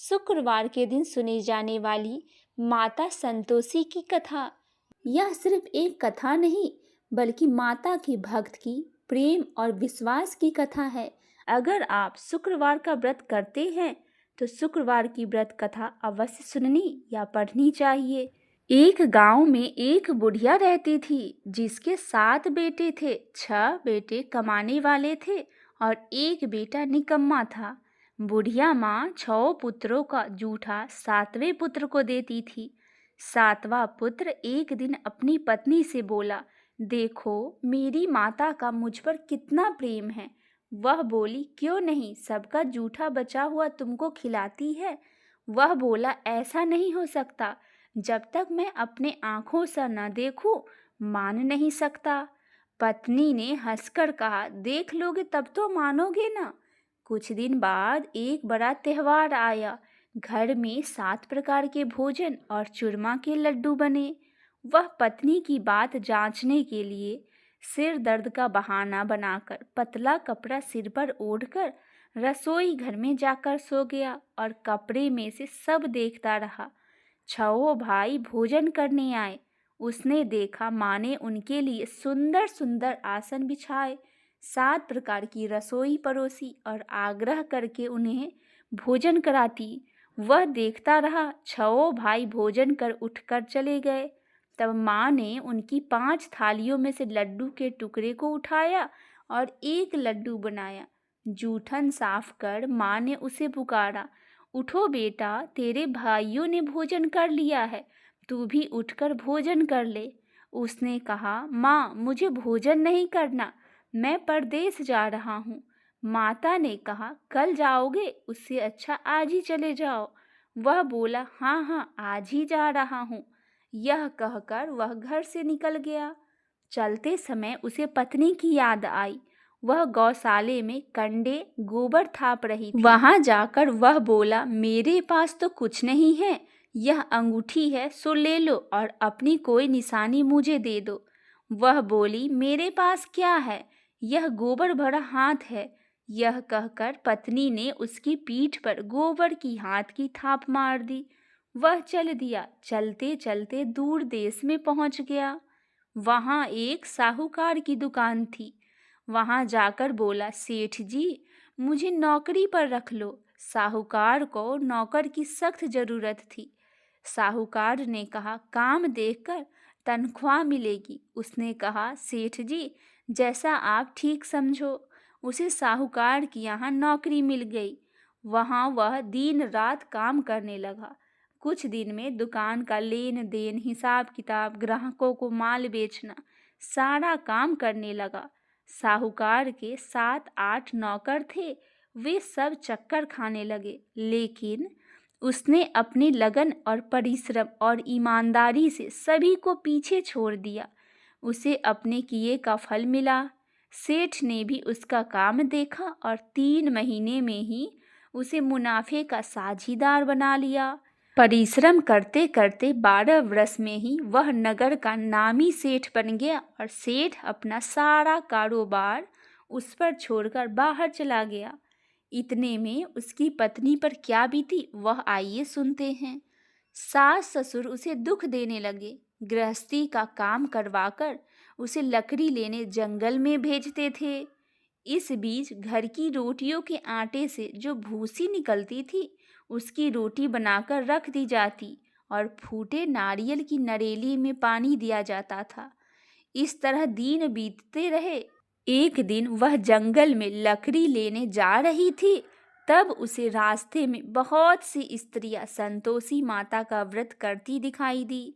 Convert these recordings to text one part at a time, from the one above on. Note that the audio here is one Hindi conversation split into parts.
शुक्रवार के दिन सुनी जाने वाली माता संतोषी की कथा। यह सिर्फ एक कथा नहीं, बल्कि माता के भक्त की प्रेम और विश्वास की कथा है। अगर आप शुक्रवार का व्रत करते हैं तो शुक्रवार की व्रत कथा अवश्य सुननी या पढ़नी चाहिए। एक गांव में एक बुढ़िया रहती थी जिसके 7 बेटे थे। 6 बेटे कमाने वाले थे और एक बेटा निकम्मा था। बुढ़िया माँ 6 पुत्रों का जूठा 7वें पुत्र को देती थी। 7वां पुत्र एक दिन अपनी पत्नी से बोला, देखो मेरी माता का मुझ पर कितना प्रेम है। वह बोली, क्यों नहीं, सबका जूठा बचा हुआ तुमको खिलाती है। वह बोला, ऐसा नहीं हो सकता, जब तक मैं अपने आंखों से न देखूं मान नहीं सकता। पत्नी ने हंसकर कहा, देख लोगे तब तो मानोगे ना। कुछ दिन बाद एक बड़ा त्योहार आया। घर में 7 प्रकार के भोजन और चूरमा के लड्डू बने। वह पत्नी की बात जांचने के लिए सिर दर्द का बहाना बनाकर पतला कपड़ा सिर पर ओढ़कर रसोई घर में जाकर सो गया और कपड़े में से सब देखता रहा। 6 भाई भोजन करने आए। उसने देखा माँ ने उनके लिए सुंदर सुंदर आसन बिछाए, 7 प्रकार की रसोई परोसी और आग्रह करके उन्हें भोजन कराती। वह देखता रहा। 6 भाई भोजन कर उठकर चले गए। तब माँ ने उनकी 5 थालियों में से लड्डू के टुकड़े को उठाया और एक लड्डू बनाया। जूठन साफ कर माँ ने उसे पुकारा, उठो बेटा, तेरे भाइयों ने भोजन कर लिया है, तू भी उठकर भोजन कर ले। उसने कहा, माँ मुझे भोजन नहीं करना, मैं परदेश जा रहा हूँ। माता ने कहा, कल जाओगे, उससे अच्छा आज ही चले जाओ। वह बोला, हाँ हाँ आज ही जा रहा हूँ। यह कहकर वह घर से निकल गया। चलते समय उसे पत्नी की याद आई। वह गौशाले में कंडे गोबर थाप रही थी। वहां जाकर वह बोला, मेरे पास तो कुछ नहीं है, यह अंगूठी है सो ले लो और अपनी कोई निशानी मुझे दे दो। वह बोली, मेरे पास क्या है, यह गोबर भरा हाथ है। यह कहकर पत्नी ने उसकी पीठ पर गोबर की हाथ की थाप मार दी। वह चल दिया। चलते चलते दूर देश में पहुंच गया। वहां एक साहूकार की दुकान थी। वहां जाकर बोला, सेठ जी मुझे नौकरी पर रख लो। साहूकार को नौकर की सख्त जरूरत थी। साहूकार ने कहा, काम देखकर तनख्वाह मिलेगी। उसने कहा, सेठ जी जैसा आप ठीक समझो। उसे साहूकार की यहाँ नौकरी मिल गई। वहाँ वह दिन रात काम करने लगा। कुछ दिन में दुकान का लेन देन, हिसाब किताब, ग्राहकों को माल बेचना, सारा काम करने लगा। साहूकार के 7-8 नौकर थे। वे सब चक्कर खाने लगे, लेकिन उसने अपनी लगन और परिश्रम और ईमानदारी से सभी को पीछे छोड़ दिया। उसे अपने किए का फल मिला। सेठ ने भी उसका काम देखा और 3 महीने में ही उसे मुनाफे का साझीदार बना लिया। परिश्रम करते करते 12 वर्ष में ही वह नगर का नामी सेठ बन गया और सेठ अपना सारा कारोबार उस पर छोड़कर बाहर चला गया। इतने में उसकी पत्नी पर क्या बीती वह आइए सुनते हैं। सास ससुर उसे दुख देने लगे। गृहस्थी का काम करवाकर उसे लकड़ी लेने जंगल में भेजते थे। इस बीच घर की रोटियों के आटे से जो भूसी निकलती थी उसकी रोटी बनाकर रख दी जाती और फूटे नारियल की नरेली में पानी दिया जाता था। इस तरह दिन बीतते रहे। एक दिन वह जंगल में लकड़ी लेने जा रही थी। तब उसे रास्ते में बहुत सी स्त्रियां संतोषी माता का व्रत करती दिखाई दी।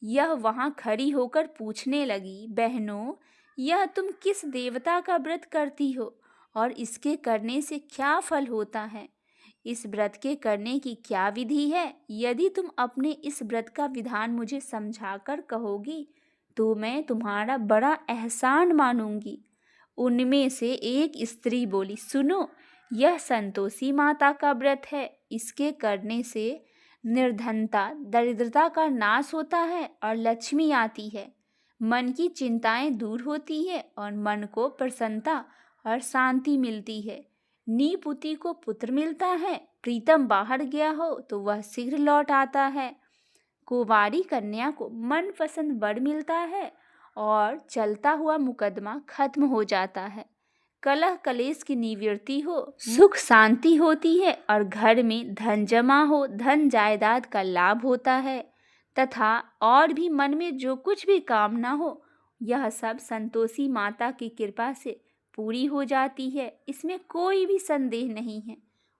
यह वहां खड़ी होकर पूछने लगी, बहनों यह तुम किस देवता का व्रत करती हो और इसके करने से क्या फल होता है? इस व्रत के करने की क्या विधि है? यदि तुम अपने इस व्रत का विधान मुझे समझाकर कहोगी तो मैं तुम्हारा बड़ा एहसान मानूंगी। उनमें से एक स्त्री बोली, सुनो, यह संतोषी माता का व्रत है। इसके करने से निर्धनता, दरिद्रता का नाश होता है और लक्ष्मी आती है। मन की चिंताएं दूर होती है और मन को प्रसन्नता और शांति मिलती है। नीपुति को पुत्र मिलता है, प्रीतम बाहर गया हो तो वह शीघ्र लौट आता है। कुंवारी कन्या को मनपसंद वर मिलता है और चलता हुआ मुकदमा खत्म हो जाता है। कलह कलेश की निवृत्ति हो, सुख शांति होती है और घर में धन जमा हो, धन जायदाद का लाभ होता है तथा और भी मन में जो कुछ भी कामना हो यह सब संतोषी माता की कृपा से पूरी हो जाती है। इसमें कोई भी संदेह नहीं है।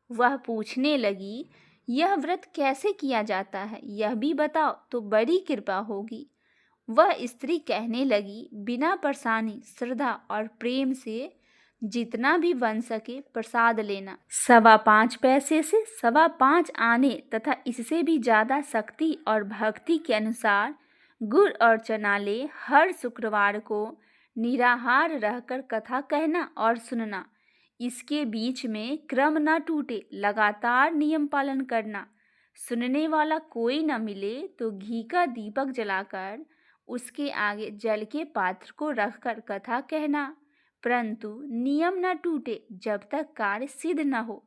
वह पूछने लगी, यह व्रत कैसे किया जाता है, यह भी बताओ तो बड़ी कृपा होगी। वह स्त्री कहने लगी, बिना परेशानी, श्रद्धा और प्रेम से जितना भी बन सके प्रसाद लेना। 5.25 पैसे से 5.25 आने तथा इससे भी ज्यादा शक्ति और भक्ति के अनुसार गुड़ और चना ले हर शुक्रवार को निराहार रहकर कथा कहना और सुनना। इसके बीच में क्रम न टूटे, लगातार नियम पालन करना। सुनने वाला कोई न मिले तो घी का दीपक जलाकर उसके आगे जल के पात्र को रखकर कथा कहना, परंतु नियम न टूटे जब तक कार्य सिद्ध न हो।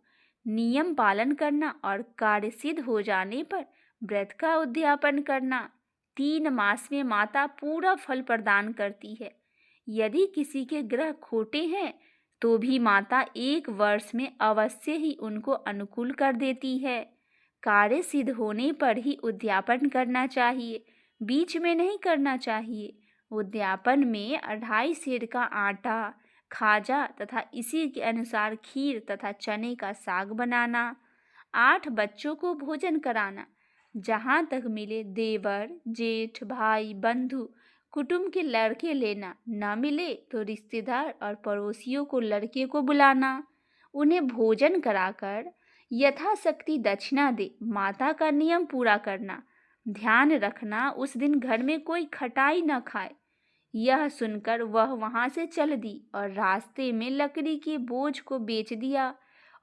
नियम पालन करना और कार्य सिद्ध हो जाने पर व्रत का उद्यापन करना। 3 मास में माता पूरा फल प्रदान करती है। यदि किसी के ग्रह खोटे हैं तो भी माता 1 वर्ष में अवश्य ही उनको अनुकूल कर देती है। कार्य सिद्ध होने पर ही उद्यापन करना चाहिए, बीच में नहीं करना चाहिए। उद्यापन में 2.5 सेर का आटा, खाजा तथा इसी के अनुसार खीर तथा चने का साग बनाना। 8 बच्चों को भोजन कराना। जहाँ तक मिले देवर, जेठ, भाई, बंधु, कुटुंब के लड़के लेना, न मिले तो रिश्तेदार और पड़ोसियों को लड़के को बुलाना। उन्हें भोजन कराकर यथाशक्ति दक्षिणा दे। माता का नियम पूरा करना। ध्यान रखना उस दिन घर में कोई खटाई न खाए। यह सुनकर वह वहां से चल दी और रास्ते में लकड़ी के बोझ को बेच दिया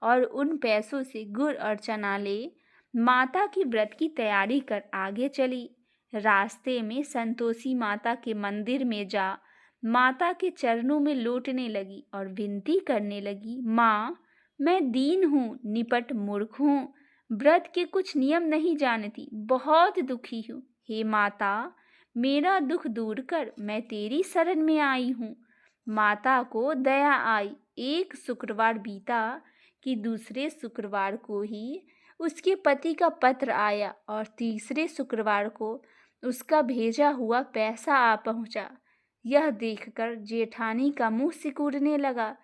और उन पैसों से गुड़ और चना ले माता की व्रत की तैयारी कर आगे चली। रास्ते में संतोषी माता के मंदिर में जा माता के चरणों में लौटने लगी और विनती करने लगी, माँ, मैं दीन हूँ, निपट मूर्ख हूँ, व्रत के कुछ नियम नहीं जानती, बहुत दुखी हूँ। हे माता, मेरा दुख दूर कर, मैं तेरी शरण में आई हूँ। माता को दया आई। एक शुक्रवार बीता कि दूसरे शुक्रवार को ही उसके पति का पत्र आया और तीसरे शुक्रवार को उसका भेजा हुआ पैसा आ पहुंचा। यह देखकर जेठानी का मुंह सिकुड़ने लगा।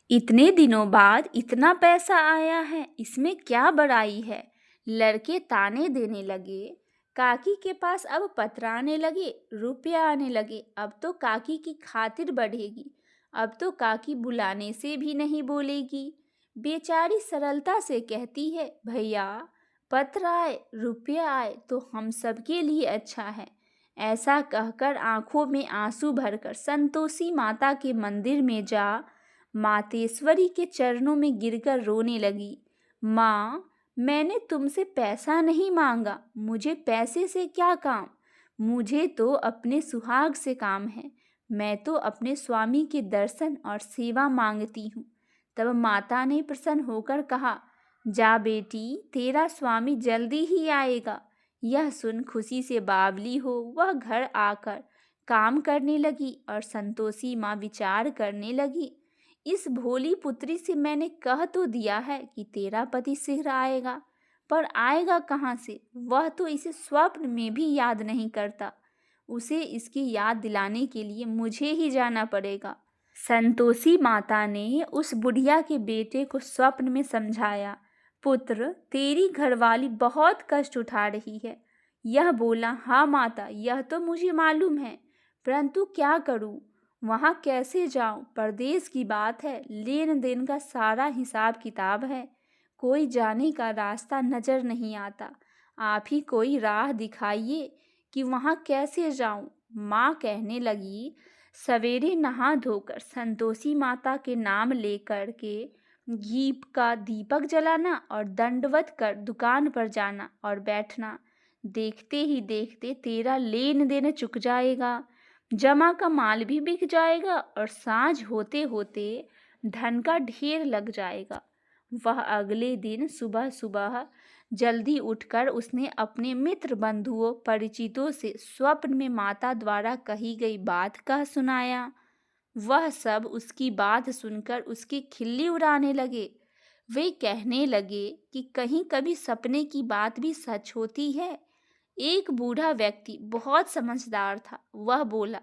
इतने दिनों बाद इतना पैसा आया है, इसमें क्या बड़ाई है। लड़के ताने देने लगे। काकी के पास अब पत्र आने लगे, रुपया आने लगे। अब तो काकी की खातिर बढ़ेगी। अब तो काकी बुलाने से भी नहीं बोलेगी। बेचारी सरलता से कहती है, भैया, पत्र आए, रुपया आए तो हम सबके लिए अच्छा है। ऐसा कहकर आंखों में आंसू भरकर संतोषी माता के मंदिर में जा मातेश्वरी के चरणों में गिरकर रोने लगी। माँ, मैंने तुमसे पैसा नहीं मांगा, मुझे पैसे से क्या काम, मुझे तो अपने सुहाग से काम है। मैं तो अपने स्वामी के दर्शन और सेवा मांगती हूँ। तब माता ने प्रसन्न होकर कहा, जा बेटी, तेरा स्वामी जल्दी ही आएगा। यह सुन खुशी से बावली हो वह घर आकर काम करने लगी और संतोषी माँ विचार करने लगी, इस भोली पुत्री से मैंने कह तो दिया है कि तेरा पति शीघ्र आएगा, पर आएगा कहाँ से? वह तो इसे स्वप्न में भी याद नहीं करता। उसे इसकी याद दिलाने के लिए मुझे ही जाना पड़ेगा। संतोषी माता ने उस बुढ़िया के बेटे को स्वप्न में समझाया, पुत्र, तेरी घरवाली बहुत कष्ट उठा रही है। यह बोला, हाँ माता, यह तो मुझे मालूम है, परंतु क्या करूं? वहाँ कैसे जाऊं? परदेश की बात है, लेन देन का सारा हिसाब किताब है, कोई जाने का रास्ता नजर नहीं आता। आप ही कोई राह दिखाइए कि वहाँ कैसे जाऊं। माँ कहने लगी, सवेरे नहा धोकर संतोषी माता के नाम लेकर के घी का दीपक जलाना और दंडवत कर दुकान पर जाना और बैठना। देखते ही देखते तेरा लेन देन चुक जाएगा, जमा का माल भी बिक जाएगा और सांझ होते होते धन का ढेर लग जाएगा। वह अगले दिन सुबह सुबह जल्दी उठकर उसने अपने मित्र बंधुओं परिचितों से स्वप्न में माता द्वारा कही गई बात कह सुनाया। वह सब उसकी बात सुनकर उसकी खिल्ली उड़ाने लगे। वे कहने लगे कि कहीं कभी सपने की बात भी सच होती है। एक बूढ़ा व्यक्ति बहुत समझदार था। वह बोला,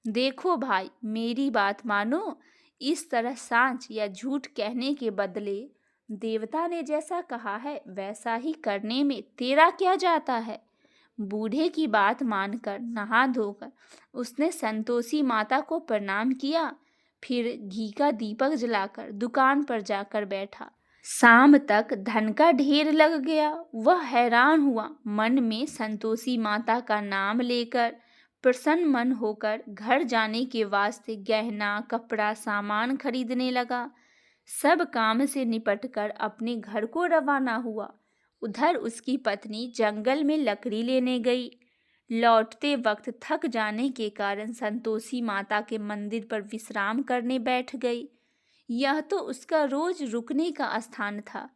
देखो भाई, मेरी बात मानो। इस तरह सांच या झूठ कहने के बदले देवता ने जैसा कहा है वैसा ही करने में तेरा क्या जाता है। बूढ़े की बात मानकर नहा धोकर उसने संतोषी माता को प्रणाम किया। फिर घी का दीपक जलाकर दुकान पर जाकर बैठा। शाम तक धन का ढेर लग गया। वह हैरान हुआ। मन में संतोषी माता का नाम लेकर प्रसन्न मन होकर घर जाने के वास्ते गहना कपड़ा सामान खरीदने लगा। सब काम से निपटकर अपने घर को रवाना हुआ। उधर उसकी पत्नी जंगल में लकड़ी लेने गई। लौटते वक्त थक जाने के कारण संतोषी माता के मंदिर पर विश्राम करने बैठ गई। यह तो उसका रोज रुकने का स्थान था।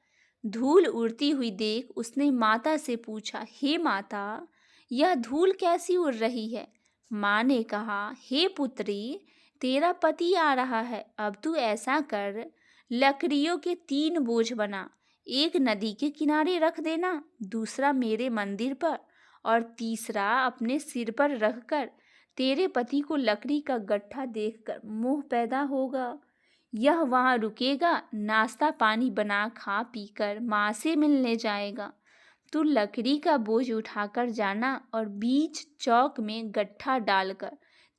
धूल उड़ती हुई देख उसने माता से पूछा, हे माता, यह धूल कैसी उड़ रही है। माँ ने कहा, हे पुत्री, तेरा पति आ रहा है। अब तू ऐसा कर, लकड़ियों के 3 बोझ बना। एक नदी के किनारे रख देना, दूसरा मेरे मंदिर पर और तीसरा अपने सिर पर रखकर तेरे पति को लकड़ी का गट्ठा देखकर मोह पैदा होगा। यह वहाँ रुकेगा, नाश्ता पानी बना खा पीकर माँ से मिलने जाएगा। तू लकड़ी का बोझ उठाकर जाना और बीच चौक में गट्ठा डालकर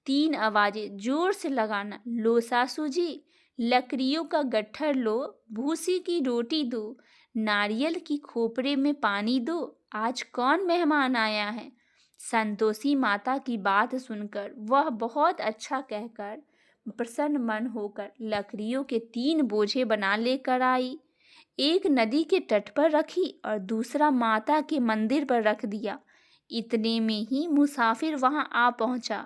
3 आवाजें जोर से लगाना, लो सासू जी, लकड़ियों का गट्ठर लो, भूसी की रोटी दो, नारियल की खोपरे में पानी दो, आज कौन मेहमान आया है। संतोषी माता की बात सुनकर वह बहुत अच्छा कहकर प्रसन्न मन होकर लकड़ियों के 3 बोझे बना लेकर आई। एक नदी के तट पर रखी और दूसरा माता के मंदिर पर रख दिया। इतने में ही मुसाफिर वहां आ पहुंचा।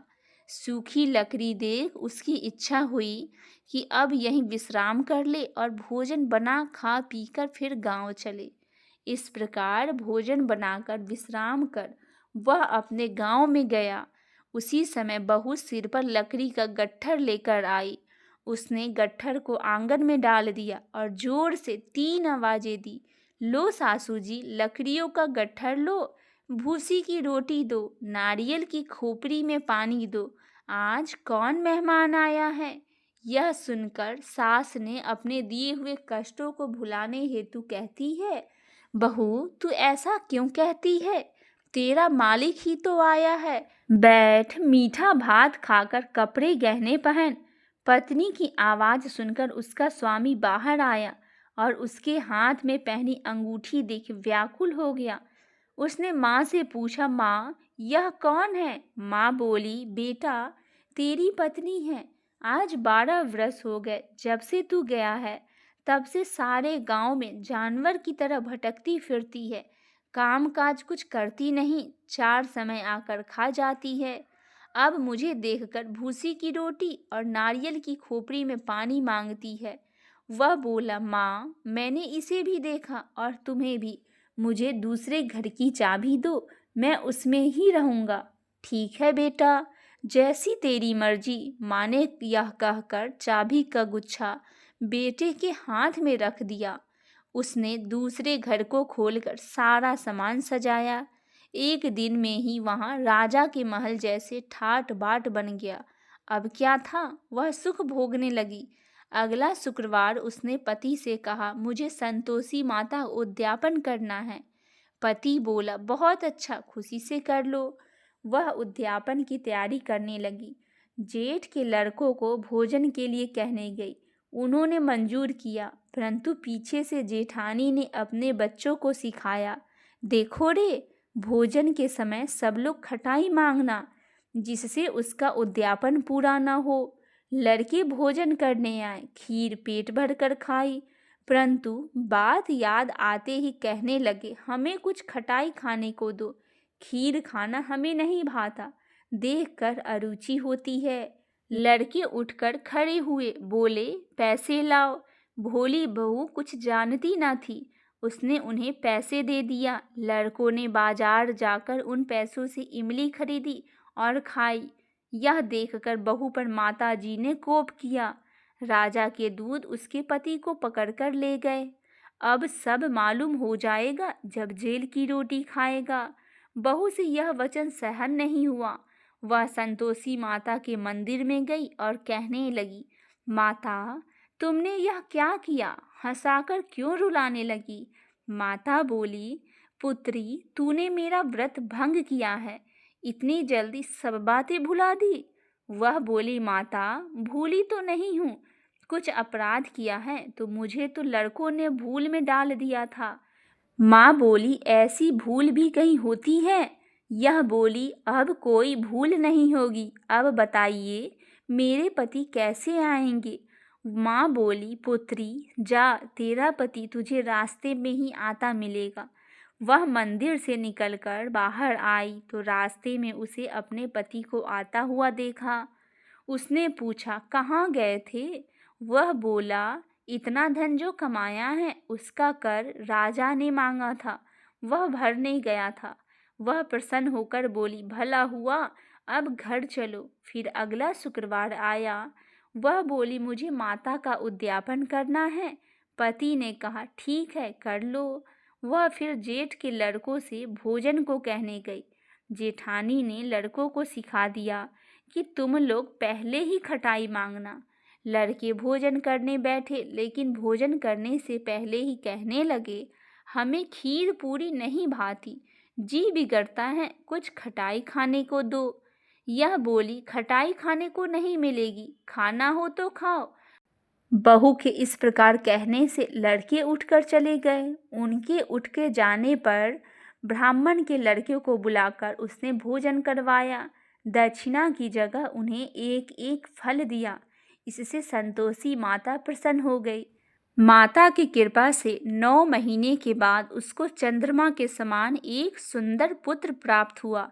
सूखी लकड़ी देख उसकी इच्छा हुई कि अब यहीं विश्राम कर ले और भोजन बना खा पीकर फिर गांव चले। इस प्रकार भोजन बनाकर विश्राम कर वह अपने गांव में गया। उसी समय बहू सिर पर लकड़ी का गट्ठर लेकर आई। उसने गट्ठर को आंगन में डाल दिया और जोर से 3 आवाजें दी, लो सासू जी, लकड़ियों का गट्ठर लो, भूसी की रोटी दो, नारियल की खोपड़ी में पानी दो, आज कौन मेहमान आया है। यह सुनकर सास ने अपने दिए हुए कष्टों को भुलाने हेतु कहती है, बहू, तू ऐसा क्यों कहती है, तेरा मालिक ही तो आया है। बैठ, मीठा भात खाकर कपड़े गहने पहन। पत्नी की आवाज सुनकर उसका स्वामी बाहर आया और उसके हाथ में पहनी अंगूठी देख व्याकुल हो गया। उसने माँ से पूछा, माँ, यह कौन है। माँ बोली, बेटा, तेरी पत्नी है। आज 12 वर्ष हो गए जब से तू गया है। तब से सारे गांव में जानवर की तरह भटकती फिरती है। काम काज कुछ करती नहीं, 4 समय आकर खा जाती है। अब मुझे देखकर भूसी की रोटी और नारियल की खोपड़ी में पानी मांगती है। वह बोला, माँ, मैंने इसे भी देखा और तुम्हें भी। मुझे दूसरे घर की चाबी दो, मैं उसमें ही रहूँगा। ठीक है बेटा, जैसी तेरी मर्जी। माँ ने यह कहकर चाबी का गुच्छा बेटे के हाथ में रख दिया। उसने दूसरे घर को खोलकर सारा सामान सजाया। एक दिन में ही वहां राजा के महल जैसे ठाट बाट बन गया। अब क्या था, वह सुख भोगने लगी। अगला शुक्रवार उसने पति से कहा, मुझे संतोषी माता उद्यापन करना है। पति बोला, बहुत अच्छा, खुशी से कर लो। वह उद्यापन की तैयारी करने लगी। जेठ के लड़कों को भोजन के लिए कहने गई। उन्होंने मंजूर किया, परंतु पीछे से जेठानी ने अपने बच्चों को सिखाया, देखो रे, भोजन के समय सब लोग खटाई मांगना, जिससे उसका उद्यापन पूरा न हो। लड़के भोजन करने आए, खीर पेट भर कर खाई, परंतु बात याद आते ही कहने लगे, हमें कुछ खटाई खाने को दो, खीर खाना हमें नहीं भाता, देखकर अरुचि होती है। लड़के उठकर खड़े हुए, बोले, पैसे लाओ। भोली बहू कुछ जानती न थी। उसने उन्हें पैसे दे दिया। लड़कों ने बाजार जाकर उन पैसों से इमली खरीदी और खाई। यह देखकर बहू पर माता जी ने कोप किया। राजा के दूत उसके पति को पकड़कर ले गए। अब सब मालूम हो जाएगा जब जेल की रोटी खाएगा। बहू से यह वचन सहन नहीं हुआ। वह संतोषी माता के मंदिर में गई और कहने लगी, माता, तुमने यह क्या किया? हंसाकर क्यों रुलाने लगी? माता बोली, पुत्री, तूने मेरा व्रत भंग किया है। इतनी जल्दी सब बातें भुला दी? वह बोली, माता, भूली तो नहीं हूँ। कुछ अपराध किया है तो मुझे तो लड़कों ने भूल में डाल दिया था। माँ बोली, ऐसी भूल भी कहीं होती है? यह बोली, अब कोई भूल नहीं होगी। अब बताइए, मेरे पति कैसे आएंगे? माँ बोली, पुत्री, जा, तेरा पति तुझे रास्ते में ही आता मिलेगा। वह मंदिर से निकलकर बाहर आई तो रास्ते में उसे अपने पति को आता हुआ देखा। उसने पूछा, कहाँ गए थे? वह बोला, इतना धन जो कमाया है उसका कर राजा ने मांगा था, वह भरने गया था। वह प्रसन्न होकर बोली, भला हुआ, अब घर चलो। फिर अगला शुक्रवार आया। वह बोली, मुझे माता का उद्यापन करना है। पति ने कहा, ठीक है, कर लो। वह फिर जेठ के लड़कों से भोजन को कहने गई। जेठानी ने लड़कों को सिखा दिया कि तुम लोग पहले ही खटाई मांगना। लड़के भोजन करने बैठे, लेकिन भोजन करने से पहले ही कहने लगे, हमें खीर पूरी नहीं भाती, जी बिगड़ता है, कुछ खटाई खाने को दो। यह बोली, खटाई खाने को नहीं मिलेगी, खाना हो तो खाओ। बहू के इस प्रकार कहने से लड़के उठकर चले गए। उनके उठ के जाने पर ब्राह्मण के लड़के को बुलाकर उसने भोजन करवाया। दक्षिणा की जगह उन्हें एक एक फल दिया। इससे संतोषी माता प्रसन्न हो गई। माता की कृपा से 9 महीने के बाद उसको चंद्रमा के समान एक सुंदर पुत्र प्राप्त हुआ।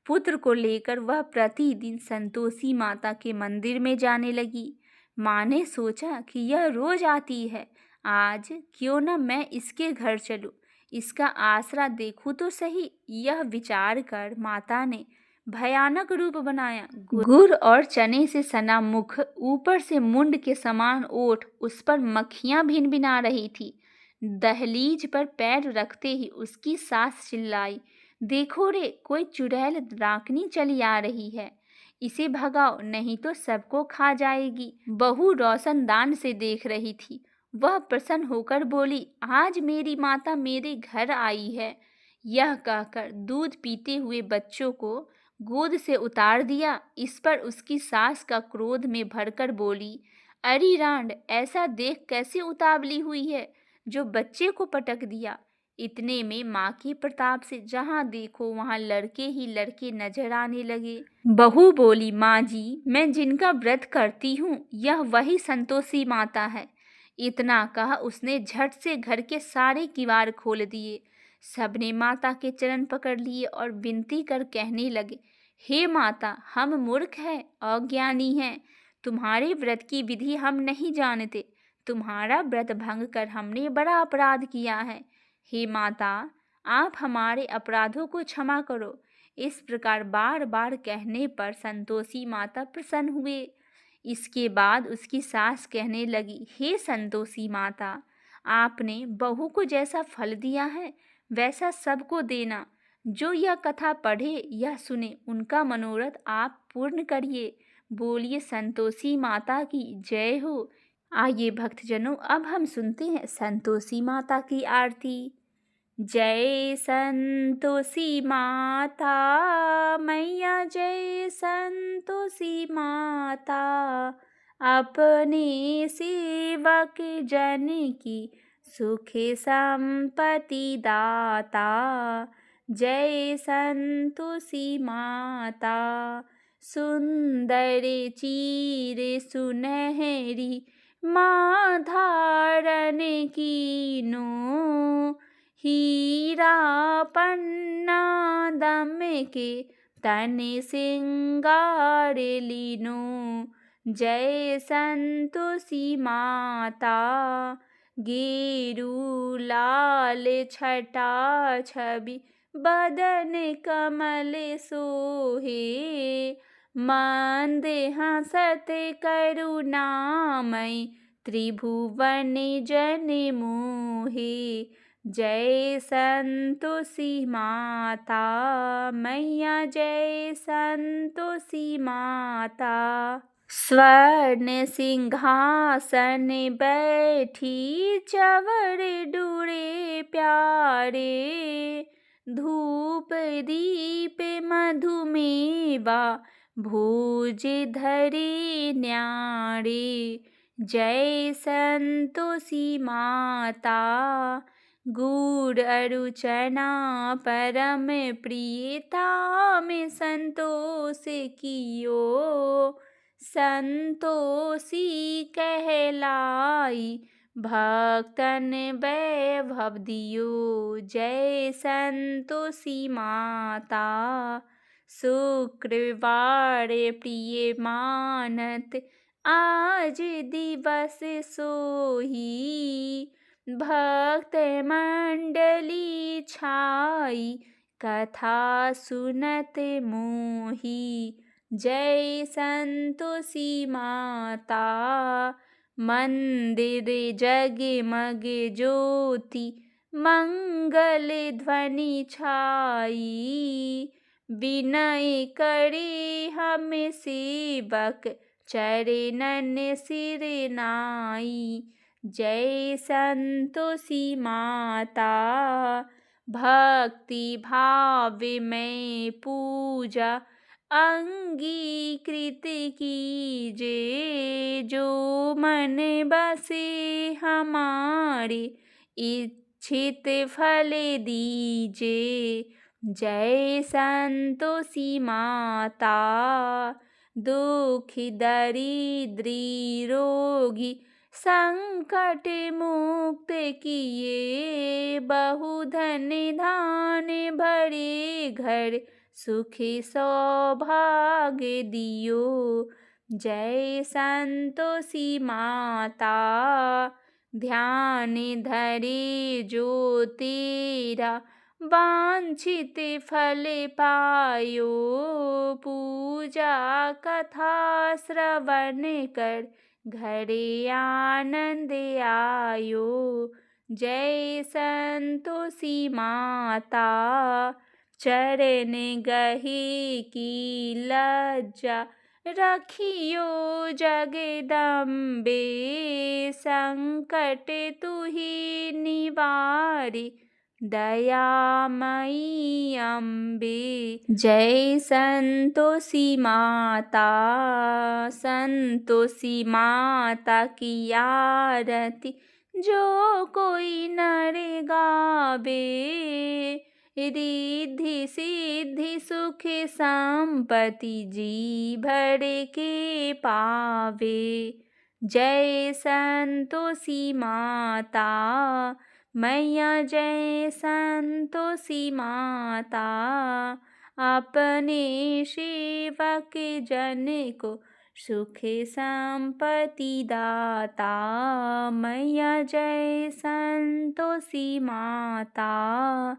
पुत्र को लेकर वह प्रतिदिन संतोषी माता के मंदिर में जाने लगी। माँ ने सोचा कि यह रोज आती है, आज क्यों न मैं इसके घर चलूं, इसका आसरा देखूं तो सही। यह विचार कर माता ने भयानक रूप बनाया। गुड़ और चने से सना मुख, ऊपर से मुंड के समान ओठ, उस पर मक्खियां भिनभिना रही थी। दहलीज पर पैर रखते ही उसकी सास चिल्लाई, देखो रे, कोई चुड़ैल राकनी चली आ रही है, इसे भगाओ नहीं तो सबको खा जाएगी। बहू रोशनदान से देख रही थी। वह प्रसन्न होकर बोली, आज मेरी माता मेरे घर आई है। यह कहकर दूध पीते हुए बच्चों को गोद से उतार दिया। इस पर उसकी सास का क्रोध में भरकर बोली, अरे रांड, ऐसा देख कैसे उतावली हुई है जो बच्चे को पटक दिया। इतने में माँ के प्रताप से जहाँ देखो वहाँ लड़के ही लड़के नजर आने लगे। बहू बोली, माँ जी, मैं जिनका व्रत करती हूँ यह वही संतोषी माता है। इतना कहा उसने झट से घर के सारे किवाड़ खोल दिए। सबने माता के चरण पकड़ लिए और विनती कर कहने लगे, हे माता, हम मूर्ख हैं, अज्ञानी हैं, तुम्हारे व्रत की विधि हम नहीं जानते। तुम्हारा व्रत भंग कर हमने बड़ा अपराध किया है। हे माता, आप हमारे अपराधों को क्षमा करो। इस प्रकार बार बार कहने पर संतोषी माता प्रसन्न हुए। इसके बाद उसकी सास कहने लगी, हे संतोषी माता, आपने बहू को जैसा फल दिया है वैसा सबको देना। जो यह कथा पढ़े या सुने उनका मनोरथ आप पूर्ण करिए। बोलिए संतोषी माता की जय हो। आइए भक्तजनों, अब हम सुनते हैं संतोषी माता की आरती। जय संतोषी माता मैया, जय संतोषी माता, अपने सेवक जन की सुख संपत्ति दाता। जय संतोषी माता, सुंदर चीर सुनहरी माँ धारण कीनो, हीरा पन्ना दम के तन सिंगार लीनो। जय संतोषी माता। गेरू लाल छटा छवि बदन कमल सोहे। मंद हंसत करुणामय त्रिभुवन जन मोहे। जय संतोषी माता मैया, जय संतोषी माता। स्वर्ण सिंहासन बैठी चवर डूरे प्यारे। धूप दीप मधुमेवा भोज धरे न्यारे। जय संतोषी माता। गुड़ अरुचना परम प्रियता में संतोष कियो। संतोषी कहलाई भक्तन वैभव दियो। जय संतोषी माता। शुक्रवार प्रिय मानत आज दिवस सोही। भक्त मंडली छाई कथा सुनत मोही। जय संतोषी माता। मंदिर जगमग ज्योति मंगल ध्वनि छाई। विनय करे हम सेवक चरणन सिर नाई। जय संतोषी माता। भक्ति भाव में पूजा अंगीकृत कीजे। जो मन बसे हमारे इच्छित फल दीजे। जय संतोषी माता। दुख दरिद्री रोगी संकट मुक्त किए। बहुधन धान भरे घर सुखी सौभाग्य दियो। जय संतोषी माता। ध्यान धरे जो तेरा वांछित फल पायो। पूजा कथा श्रवण कर घरे आनंद आयो। जय संतोषी माता। चरण गहे की लज्जा रखियो जगदम्बे। संकट तुहि निवारी दयामयी अम्बे। जय संतोषी माता। संतोषी माता की आरती जो कोई नर गावे। रिद्धि सिद्धि सुख संपत्ति जी भर के पावे। जय संतोषी माता मैया, जय संतोषी माता। अपने सेवक जन को सुख संपत्ति दाता। मैया जय संतोषी माता।